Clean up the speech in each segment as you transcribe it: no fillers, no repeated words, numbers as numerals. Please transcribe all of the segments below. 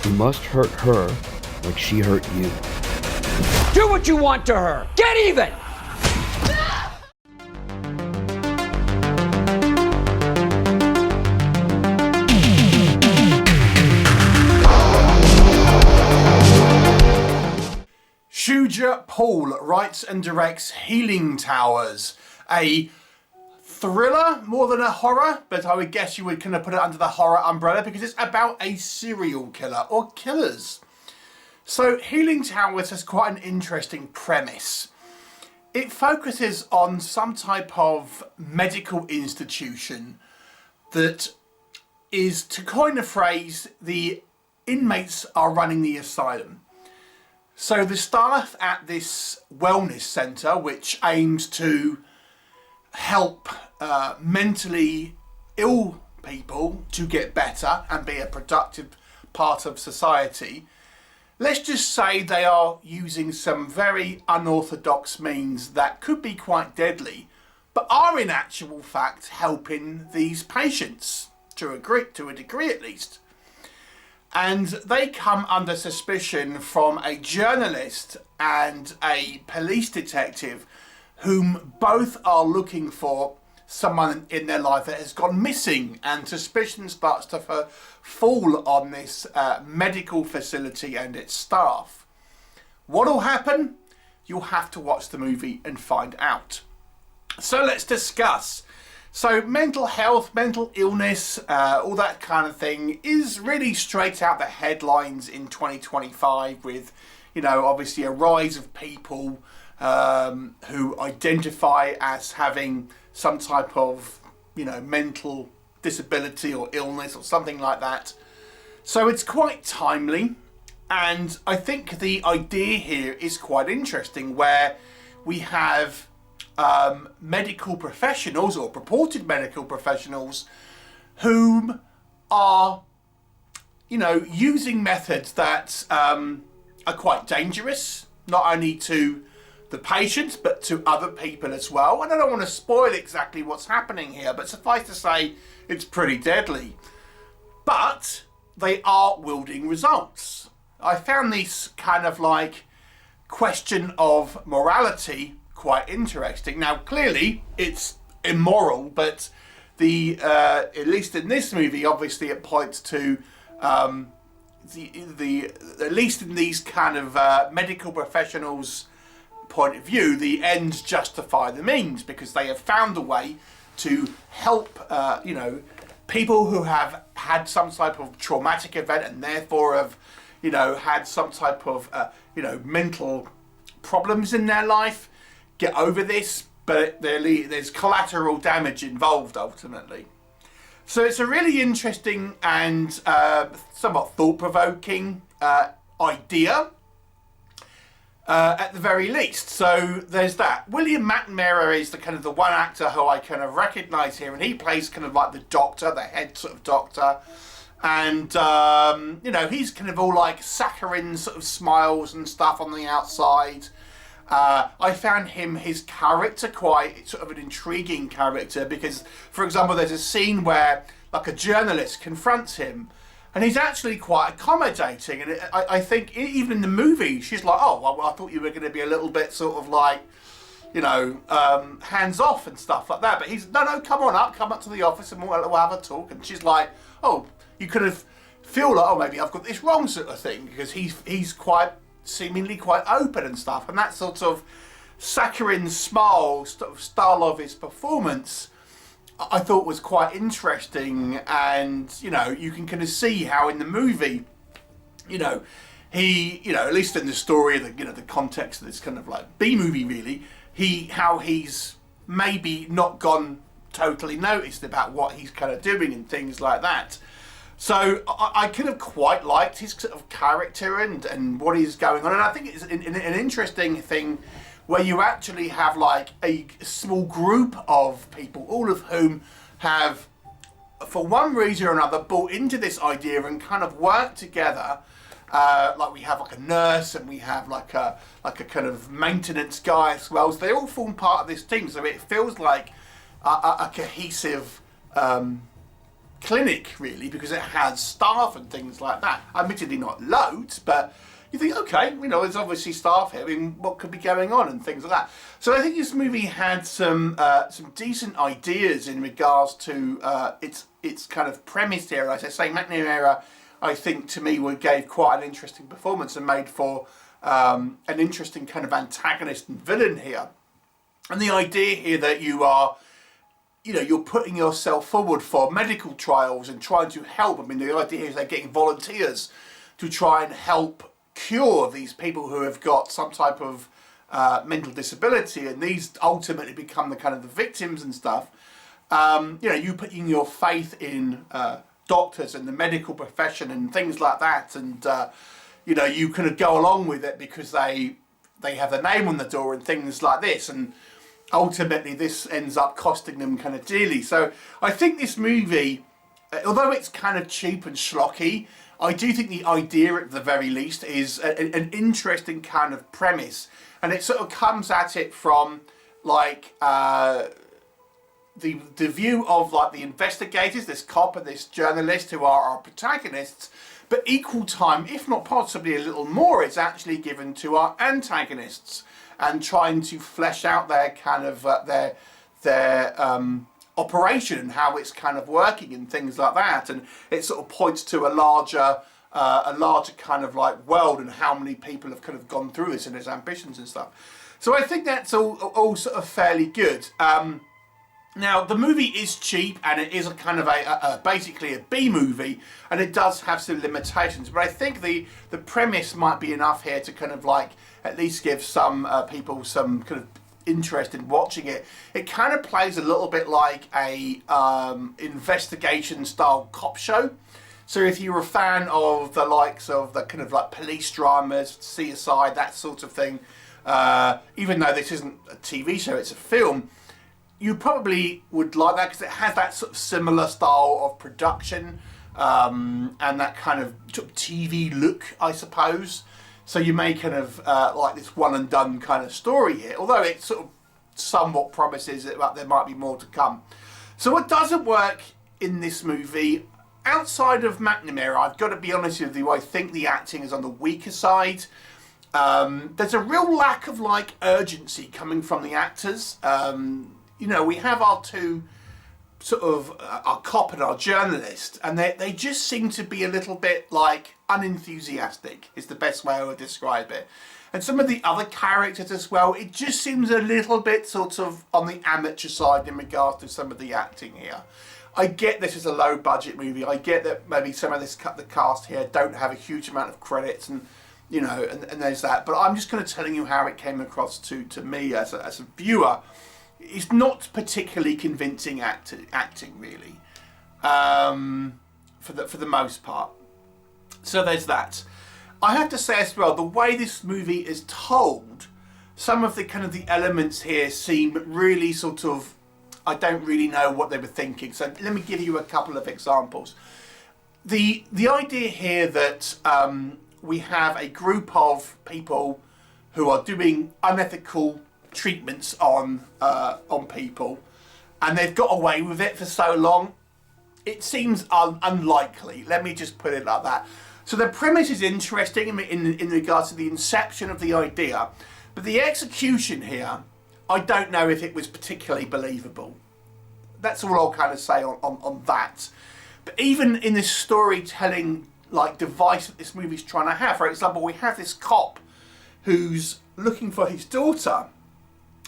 You must hurt her like she hurt you. Do what you want to her. Get even! Shuja Paul writes and directs Healing Towers, a thriller more than a horror, but I would guess you would kind of put it under the horror umbrella because it's about a serial killer or killers. So Healing Towers has quite an interesting premise. It focuses on some type of medical institution that is, to coin a phrase, the inmates are running the asylum. So the staff at this wellness centre, which aims to help mentally ill people to get better and be a productive part of society, let's just say they are using some very unorthodox means that could be quite deadly, but are in actual fact helping these patients, to a degree at least. And they come under suspicion from a journalist and a police detective whom both are looking for someone in their life that has gone missing, and suspicion starts to fall on this medical facility and its staff. What'll happen? You'll have to watch the movie and find out. So let's discuss. So mental health, mental illness, all that kind of thing is really straight out the headlines in 2025 with, you know, obviously a rise of people who identify as having some type of, you know, mental disability or illness or something like that. So it's quite timely, and I think the idea here is quite interesting, where we have medical professionals or purported medical professionals whom are, you know, using methods that are quite dangerous, not only to the patients but to other people as well. And I don't want to spoil exactly what's happening here, but suffice to say it's pretty deadly. But they are wielding results. I found this kind of like question of morality quite interesting. Now clearly it's immoral, but the at least in this movie, obviously it points to the at least in these kind of medical professionals' point of view, the ends justify the means, because they have found a way to help you know, people who have had some type of traumatic event and therefore have, you know, had some type of you know, mental problems in their life, get over this, but there's collateral damage involved ultimately. So it's a really interesting and somewhat thought-provoking idea at the very least. So there's that. William McNamara is the kind of the one actor who I kind of recognise here, and he plays kind of like the doctor, the head sort of doctor. And, you know, he's kind of all like saccharine sort of smiles and stuff on the outside. I found his character quite sort of an intriguing character because, for example, there's a scene where like a journalist confronts him and he's actually quite accommodating. And I think even in the movie, she's like, oh, well, I thought you were going to be a little bit sort of like, you know, hands off and stuff like that. But he's, no, come up to the office and we'll have a talk. And she's like, oh, you could have feel like, oh, maybe I've got this wrong sort of thing, because he's quite seemingly quite open and stuff, and that sort of saccharine smile sort of style of his performance I thought was quite interesting. And you know, you can kind of see how in the movie, you know, he, you know, at least in the story, the, you know, the context of this kind of like B-movie really, how he's maybe not gone totally noticed about what he's kind of doing and things like that. So I kind of quite liked his sort of character and what is going on. And I think it's an interesting thing where you actually have like a small group of people, all of whom have, for one reason or another, bought into this idea and kind of worked together. Like we have like a nurse and we have like a kind of maintenance guy as well. So they all form part of this team. So it feels like a cohesive clinic, really, because it has staff and things like that. Admittedly not loads, but you think, okay, you know, there's obviously staff here. I mean, what could be going on and things like that. So I think this movie had some decent ideas in regards to its kind of premise here. As I say, McNamara, I think, to me, gave quite an interesting performance and made for an interesting kind of antagonist and villain here. And the idea here that you are, you know, you're putting yourself forward for medical trials and trying to help. I mean, the idea is they're getting volunteers to try and help cure these people who have got some type of mental disability, and these ultimately become the kind of the victims and stuff. You know, you putting your faith in doctors and the medical profession and things like that, and you know, you kind of go along with it because they have their name on the door and things like this, and ultimately this ends up costing them kind of dearly. So I think this movie, although it's kind of cheap and schlocky, I do think the idea at the very least is an interesting kind of premise, and it sort of comes at it from like the view of like the investigators, this cop and this journalist who are our protagonists, but equal time, if not possibly a little more, is actually given to our antagonists and trying to flesh out their kind of their operation and how it's kind of working and things like that, and it sort of points to a larger kind of like world and how many people have kind of gone through this and its ambitions and stuff. So I think that's all sort of fairly good. Now the movie is cheap and it is a kind of basically a B movie, and it does have some limitations, but I think the premise might be enough here to kind of like at least give some people some kind of interest in watching it. It kind of plays a little bit like a investigation style cop show. So if you're a fan of the likes of the kind of like police dramas, CSI, that sort of thing, even though this isn't a TV show, it's a film, you probably would like that because it has that sort of similar style of production and that kind of TV look, I suppose. So you may kind of like this one and done kind of story here, although it sort of somewhat promises that there might be more to come. So what doesn't work in this movie, outside of McNamara, I've got to be honest with you, I think the acting is on the weaker side. There's a real lack of like urgency coming from the actors. You know, we have our two sort of our cop and our journalist, and they just seem to be a little bit like unenthusiastic is the best way I would describe it. And some of the other characters as well, it just seems a little bit sort of on the amateur side in regards to some of the acting here. I get this is a low budget movie, I get that maybe some of the cast here don't have a huge amount of credits, and you know, and there's that, but I'm just kind of telling you how it came across to me as a viewer. It's not particularly convincing acting really, for the most part. So there's that. I have to say as well, the way this movie is told, some of the kind of the elements here seem really sort of, I don't really know what they were thinking. So let me give you a couple of examples. The idea here that we have a group of people who are doing unethical treatments on people, and they've got away with it for so long, it seems unlikely. Let me just put it like that. So the premise is interesting in regards to the inception of the idea, but the execution here, I don't know if it was particularly believable. That's all I'll kind of say on that. But even in this storytelling like device that this movie's trying to have, for example, we have this cop who's looking for his daughter,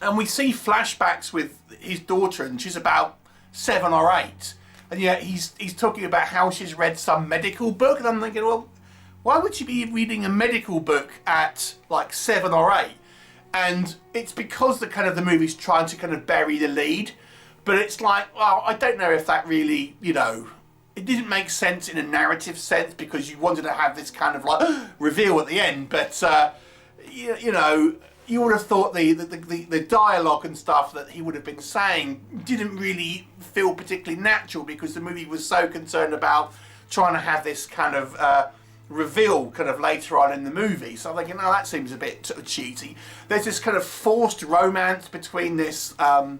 and we see flashbacks with his daughter, and she's about 7 or 8. And yet he's talking about how she's read some medical book, and I'm thinking, well, why would she be reading a medical book at like 7 or 8? And it's because the movie's trying to kind of bury the lead, but it's like, well, I don't know if that really, you know, it didn't make sense in a narrative sense because you wanted to have this kind of like reveal at the end, but you know, you would have thought the dialogue and stuff that he would have been saying didn't really feel particularly natural because the movie was so concerned about trying to have this kind of reveal kind of later on in the movie. So I'm thinking, no, that seems a bit sort of cheesy. There's this kind of forced romance between this woman,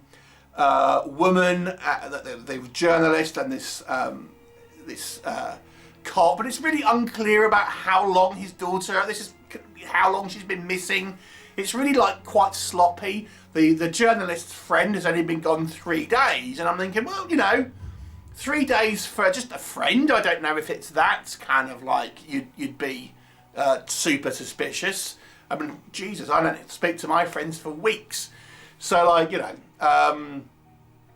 the journalist, and this this cop, but it's really unclear about how long his daughter, how long she's been missing. It's really like quite sloppy. The journalist's friend has only been gone 3 days, and I'm thinking, well, you know, 3 days for just a friend, I don't know if it's that kind of like you'd be super suspicious. I mean, Jesus, I don't speak to my friends for weeks. So, like, you know,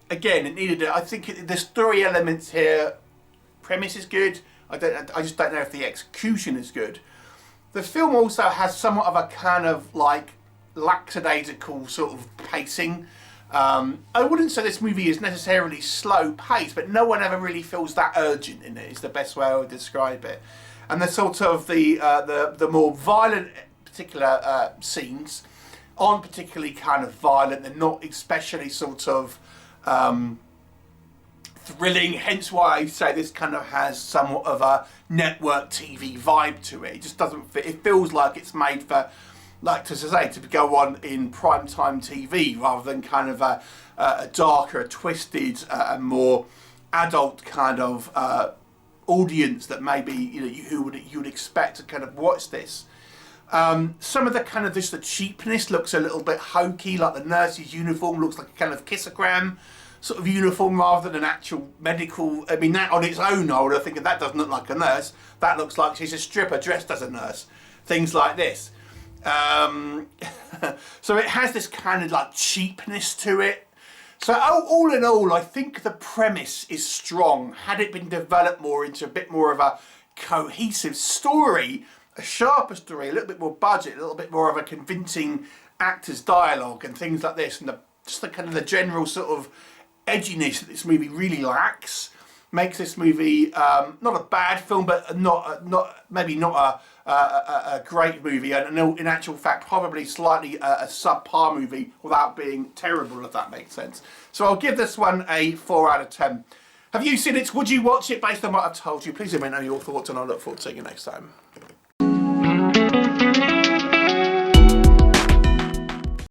again, it needed. I think the story elements here, premise is good. I just don't know if the execution is good. The film also has somewhat of a kind of like lackadaisical sort of pacing. I wouldn't say this movie is necessarily slow paced, but no one ever really feels that urgent in it. Is the best way I would describe it. And the sort of the more violent particular scenes aren't particularly kind of violent. They're not especially sort of thrilling. Hence why I say this kind of has somewhat of a network TV vibe to it. It just doesn't fit. It feels like it's made for, like to say, to go on in primetime TV rather than kind of a darker, a twisted, a more adult kind of audience that maybe you would expect to kind of watch this. Some of the kind of just the cheapness looks a little bit hokey, like the nurse's uniform looks like a kind of kissogram sort of uniform rather than an actual medical. I mean, that on its own, I would have thinking that doesn't look like a nurse. That looks like she's a stripper dressed as a nurse. Things like this. So it has this kind of like cheapness to it. So all in all, I think the premise is strong. Had it been developed more into a bit more of a cohesive story, a sharper story, a little bit more budget, a little bit more of a convincing actors' dialogue and things like this, and just the kind of the general sort of edginess that this movie really lacks, makes this movie not a bad film, but maybe not a great movie, and in actual fact probably slightly a subpar movie without being terrible, if that makes sense. So I'll give this one a 4 out of 10. Have you seen it? Would you watch it based on what I've told you? Please let me know your thoughts, and I'll look forward to seeing you next time.